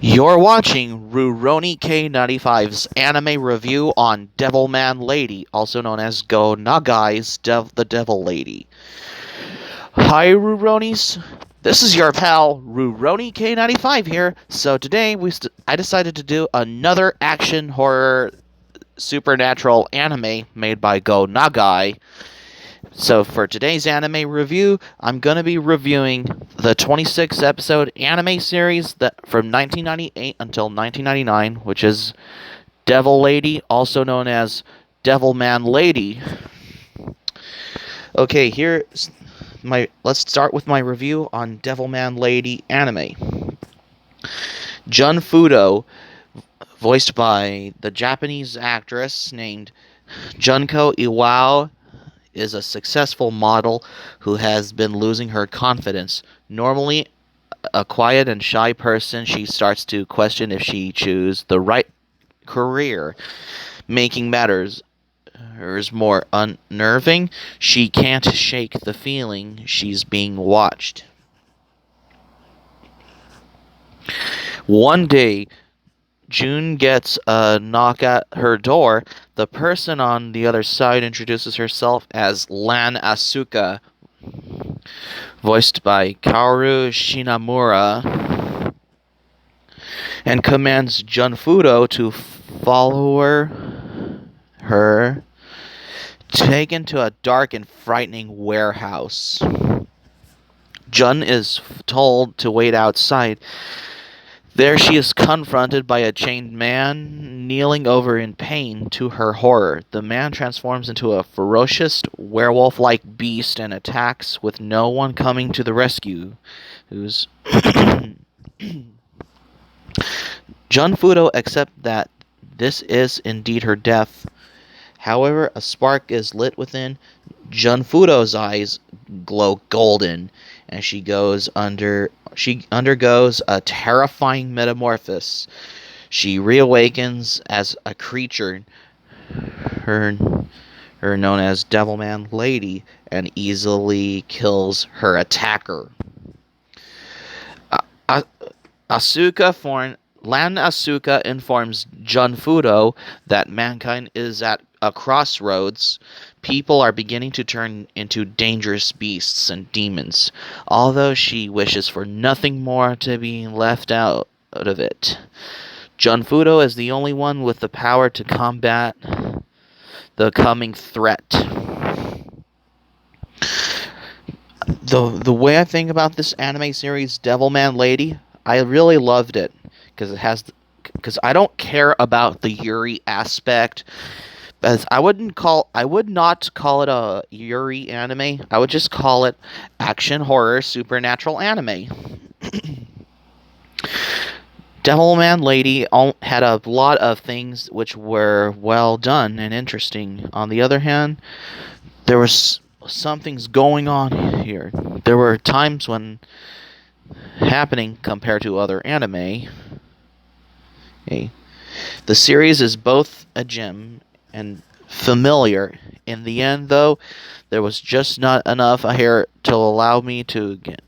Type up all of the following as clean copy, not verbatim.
You're watching Rurouni K95's anime review on Devilman Lady, also known as Go Nagai's The Devil Lady. Hi, Ruronis. This is your pal Rurouni K95 here. So today I decided to do another action horror supernatural anime made by Go Nagai. So for today's anime review, I'm going to be reviewing the 26 episode anime series that from 1998 until 1999, which is Devil Lady, also known as Devilman Lady. Okay, let's start with my review on Devilman Lady anime. Jun Fudo, voiced by the Japanese actress named Junko Iwao, is a successful model who has been losing her confidence. Normally a quiet and shy person, she starts to question if she chooses the right career. Making matters more unnerving, she can't shake the feeling she's being watched. One day, June gets a knock at her door. The person on the other side introduces herself as Lan Asuka, voiced by Kaoru Shinamura, and commands Junfudo to follow her taken to a dark and frightening warehouse. Jun is told to wait outside. There she is confronted by a chained man kneeling over in pain. To her horror, the man transforms into a ferocious werewolf-like beast and attacks with no one coming to the rescue. Jun Fudo accepts that this is indeed her death. However, a spark is lit within. Jun Fudo's eyes glow golden, and she undergoes a terrifying metamorphosis. She reawakens as a creature, her known as Devilman Lady, and easily kills her attacker. Lan Asuka informs Jun Fudo that mankind is at a crossroads. People are beginning to turn into dangerous beasts and demons, although she wishes for nothing more to be left out of it. Jun Fudo is the only one with the power to combat the coming threat. The way I think about this anime series, Devilman Lady, I really loved it because I don't care about the Yuri aspect. As I would not call it a Yuri anime. I would just call it action horror supernatural anime. Devilman Lady had a lot of things which were well done and interesting. On the other hand, there was some things going on here. There were times when happening compared to other anime. Okay. The series is both a gem and familiar. In the end, though, there was just not enough here to allow me to get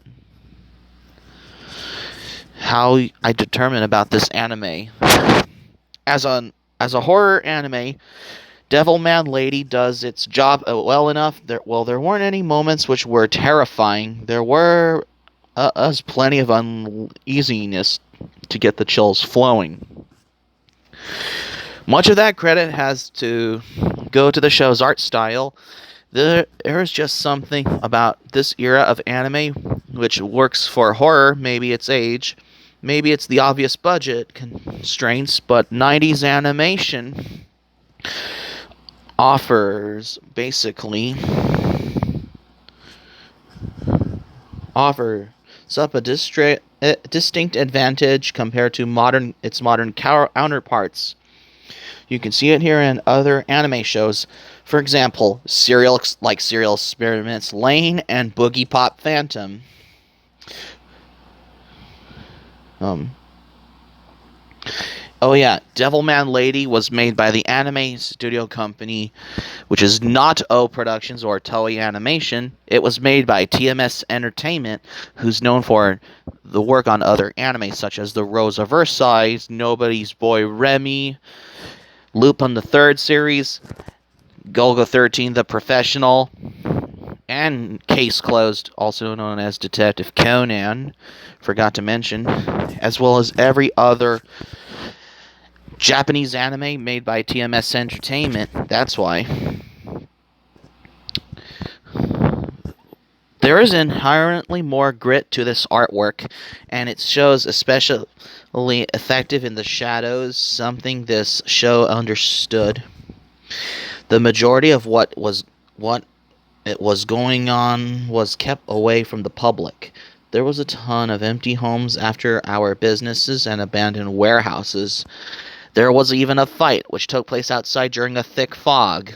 how I determine about this anime. As a horror anime, Devilman Lady does its job well enough. There weren't any moments which were terrifying. There were plenty of uneasiness to get the chills flowing. Much of that credit has to go to the show's art style. There's just something about this era of anime which works for horror. Maybe it's age, maybe it's the obvious budget constraints, but 90s animation offers up a distinct advantage compared to its modern counterparts. You can see it here in other anime shows. For example, Serial Experiments Lain and Boogie Pop Phantom. Oh yeah, Devilman Lady was made by the anime studio company, which is not O Productions or Toei Animation. It was made by TMS Entertainment, who's known for the work on other anime such as the Rose of Versailles, Nobody's Boy Remi, Lupin the Third series, Golgo 13 the Professional, and Case Closed, also known as Detective Conan, forgot to mention, as well as every other Japanese anime made by TMS Entertainment. That's why. There is inherently more grit to this artwork, and it shows especially effective in the shadows, something this show understood. The majority of what it was going on was kept away from the public. There was a ton of empty homes after our businesses and abandoned warehouses. There was even a fight, which took place outside during a thick fog.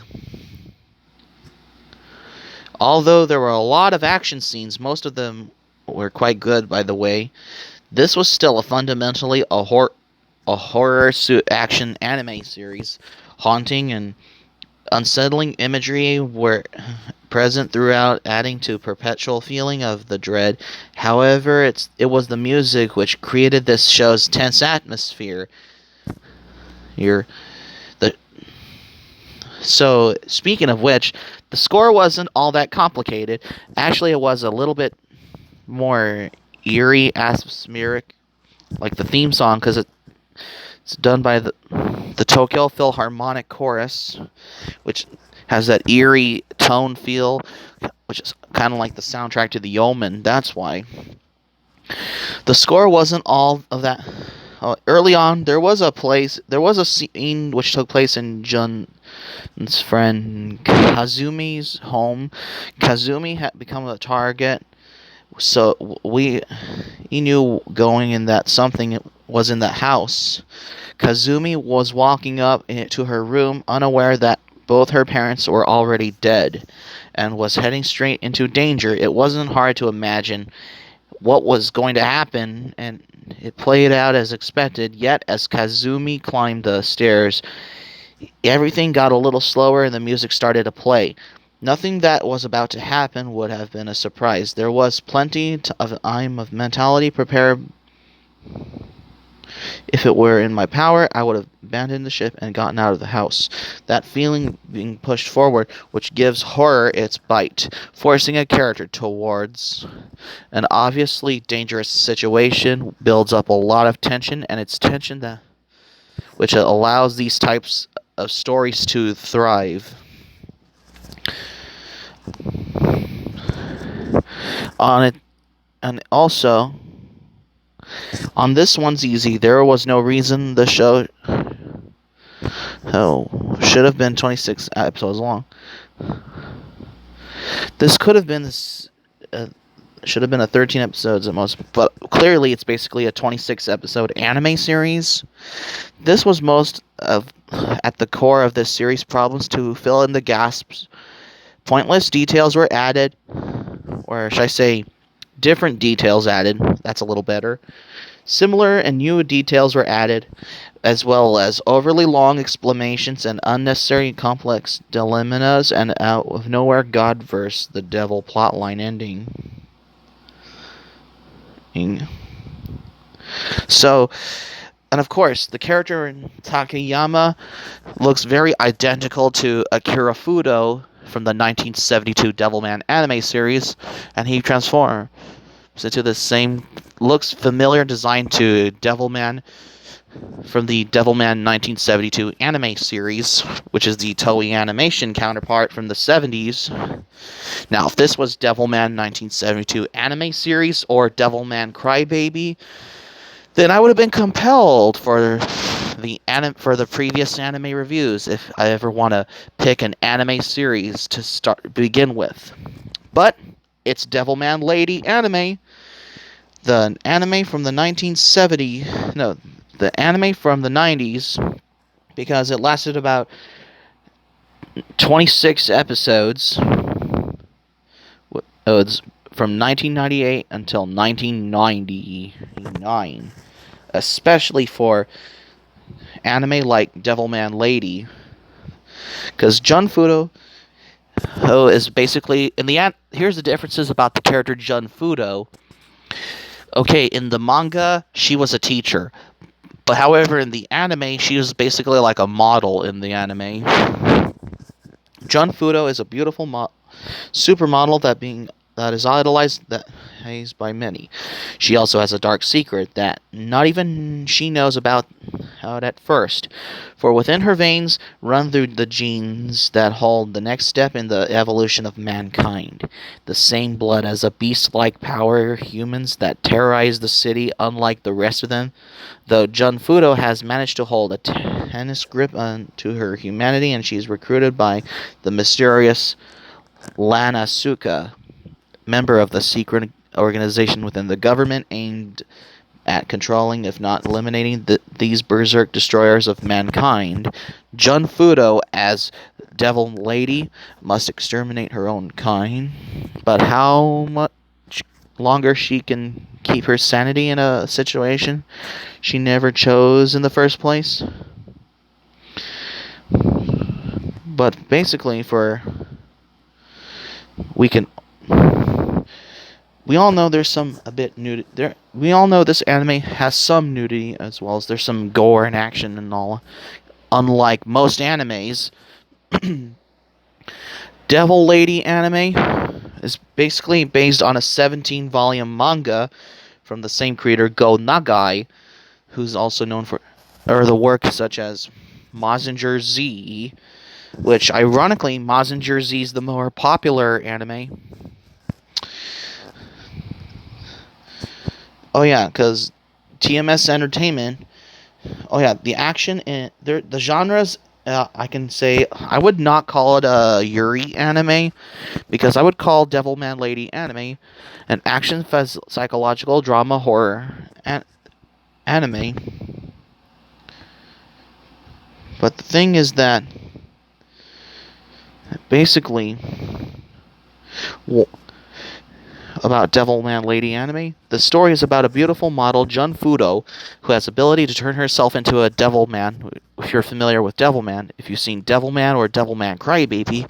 Although there were a lot of action scenes, most of them were quite good, by the way, this was still a fundamentally a horror action anime series. Haunting and unsettling imagery were present throughout, adding to perpetual feeling of the dread. However, it was the music which created this show's tense atmosphere. Your the So, speaking of which, the score wasn't all that complicated. Actually, it was a little bit more eerie, atmospheric, like the theme song, because it's done by the Tokyo Philharmonic Chorus, which has that eerie tone feel, which is kind of like the soundtrack to The Omen. That's why. The score wasn't all of that. Early on, there was a scene which took place in Jun's friend Kazumi's home. Kazumi had become a target, so he knew going in that something was in that house. Kazumi was walking up to her room, unaware that both her parents were already dead, and was heading straight into danger. It wasn't hard to imagine what was going to happen, and it played out as expected. Yet, as Kazumi climbed the stairs, everything got a little slower and the music started to play. Nothing that was about to happen would have been a surprise. There was plenty of time of mentality prepared. If it were in my power, I would have abandoned the ship and gotten out of the house. That feeling being pushed forward, which gives horror its bite, forcing a character towards an obviously dangerous situation, builds up a lot of tension, and it's tension that which allows these types of stories to thrive. On it, and also on this one's easy. There was no reason the show should have been 26 episodes long. This could have been should have been a 13 episodes at most, but clearly it's basically a 26 episode anime series. This was most of at the core of this series' problems to fill in the gasps. Pointless details were added, or should I say, different details added. That's a little better. Similar and new details were added, as well as overly long explanations and unnecessary complex dilemmas, and out of nowhere God versus the devil plotline ending. So, and of course, the character in Takayama looks very identical to Akira Fudo from the 1972 Devilman anime series, and he transforms into the same, looks familiar design to Devilman from the Devilman 1972 anime series, which is the Toei animation counterpart from the 70s. Now, if this was Devilman 1972 anime series or Devilman Crybaby, then I would have been compelled for the previous anime reviews if I ever want to pick an anime series to begin with. But it's Devilman Lady anime, the anime from the 90s, because it lasted about 26 episodes. It's from 1998 until 1999, especially for anime like Devilman Lady, because Jun Fudo is basically in the here's the differences about the character Jun Fudo. Okay, in the manga, she was a teacher. But however, in the anime, she was basically like a model in the anime. Jun Fudo is a beautiful supermodel that is idolized by many. She also has a dark secret that not even she knows about out at first. For within her veins run through the genes that hold the next step in the evolution of mankind. The same blood as a beast-like power humans that terrorize the city, unlike the rest of them. Though Jun Fudo has managed to hold a tennis grip onto her humanity, and she's recruited by the mysterious Lan Asuka, member of the secret organization within the government aimed at controlling, if not eliminating, these berserk destroyers of mankind. Jun Fudo, as Devilman Lady, must exterminate her own kind. But how much longer she can keep her sanity in a situation she never chose in the first place? But basically, we all know there's a bit nudity there. We all know this anime has some nudity, as well as there's some gore and action and all. Unlike most animes, Devil Lady anime is basically based on a 17-volume manga from the same creator, Go Nagai, who's also known for the work such as Mazinger Z, which ironically Mazinger Z is the more popular anime. Oh yeah, because TMS Entertainment. Oh yeah, the action in the genres. I can say I would not call it a Yuri anime, because I would call Devilman Lady anime an action psychological drama horror anime. But the thing is that basically, about Devilman Lady anime, the story is about a beautiful model, Jun Fudo, who has the ability to turn herself into a Devilman. If you're familiar with Devilman, if you've seen Devilman or Devilman Crybaby,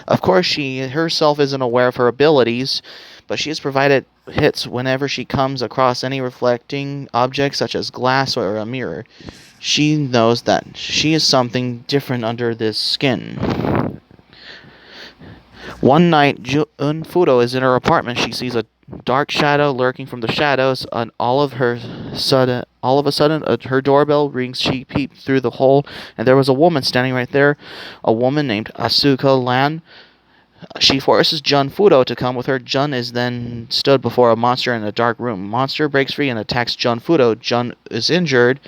of course she herself isn't aware of her abilities, but she is provided hits whenever she comes across any reflecting object such as glass or a mirror. She knows that she is something different under this skin. One night, Jun Fudo is in her apartment. She sees a dark shadow lurking from the shadows, and all of a sudden, her doorbell rings. She peeped through the hole, and there was a woman standing right there, a woman named Asuka Lan. She forces Jun Fudo to come with her. Jun is then stood before a monster in a dark room. Monster breaks free and attacks Jun Fudo. Jun is injured,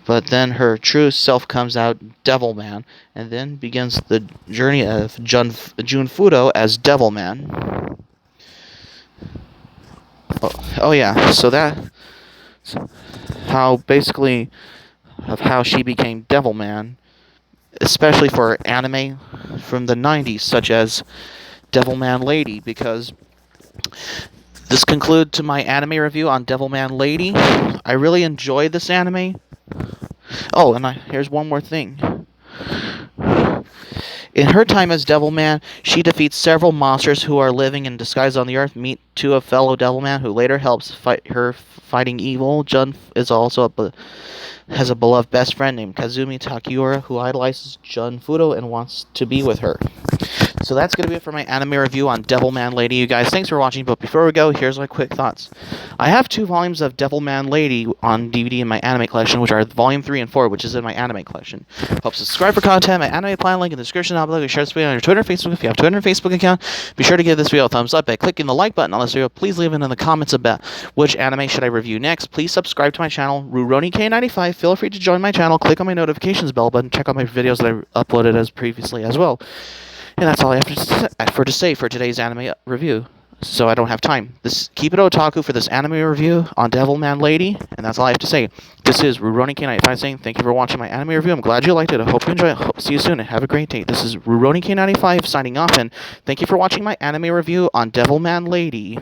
but then her true self comes out, Devilman, and then begins the journey of Jun Fudo as Devilman. Oh yeah, so that's how basically of how she became Devilman, especially for anime from the 90s, such as Devilman Lady, because this concludes to my anime review on Devilman Lady. I really enjoyed this anime. Oh, and here's one more thing. In her time as Devilman, she defeats several monsters who are living in disguise on the earth. Meet two of fellow Devilman who later helps fight her fighting evil. Jun is also has a beloved best friend named Kazumi Takiura who idolizes Jun Fudo and wants to be with her. So that's going to be it for my anime review on Devilman Lady, you guys. Thanks for watching, but before we go, here's my quick thoughts. I have 2 volumes of Devilman Lady on DVD in my anime collection, which are Volume 3 and 4, which is in my anime collection. Hope subscribe for content. My anime plan link in the description down below. Share this video on your Twitter and Facebook if you have a Twitter and Facebook account. Be sure to give this video a thumbs up by clicking the like button on this video. Please leave it in the comments about which anime should I review next. Please subscribe to my channel, RurouniK95. Feel free to join my channel. Click on my notifications bell button. Check out my videos that I uploaded as previously as well. And that's all I have to say for today's anime review, so I don't have time. Keep it otaku for this anime review on Devilman Lady, and that's all I have to say. This is RurouniK95 saying thank you for watching my anime review. I'm glad you liked it. I hope you enjoyed it. Hope to see you soon, and have a great day. This is RurouniK95 signing off, and thank you for watching my anime review on Devilman Lady.